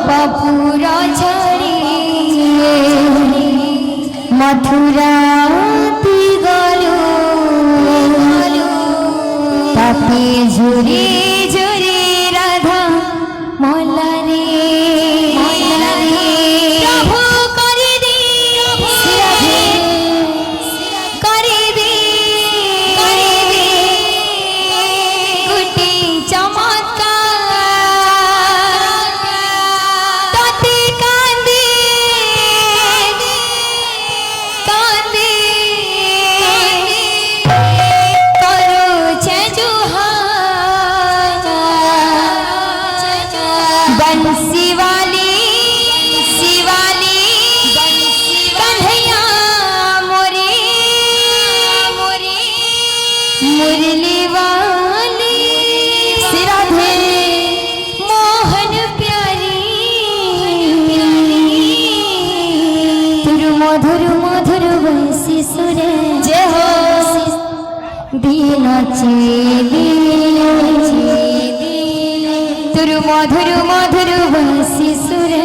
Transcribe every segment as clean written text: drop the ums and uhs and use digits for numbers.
बापुरा छड़ी मथुरा गलो तापे झुरी झुरी राधा मोला रे प्रभु करे दे करे दे गुटी शिवाली शिवाली कन्हैया मोरे मोरे मुरली वाली राधे मोहन प्यारी तुरु मधुर मधुर बंसी सुरे जय हो दीना चेली तुरु मधुर मधुर बंसी सुरे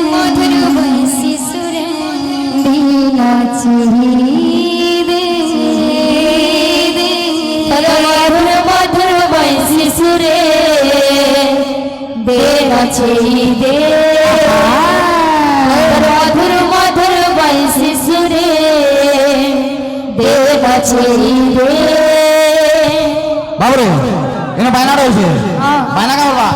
दीना चेली दे मधुर मधुर बंसी सुरे देना चेली दे मधुर मधुर बंसी सुरे देना चेली दे बाबरे ini bayana roise bayana ka ba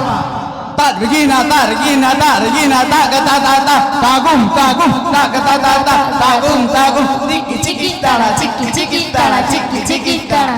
ta regina ta regina ta regina ta ka ta ta ta tagum tagum ta ka ta ta ta tagum tagum chiki chiki tara chiki chiki tara chiki chiki tara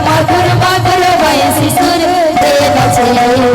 मधुर मधुर वयसी सुर देना चाहिए।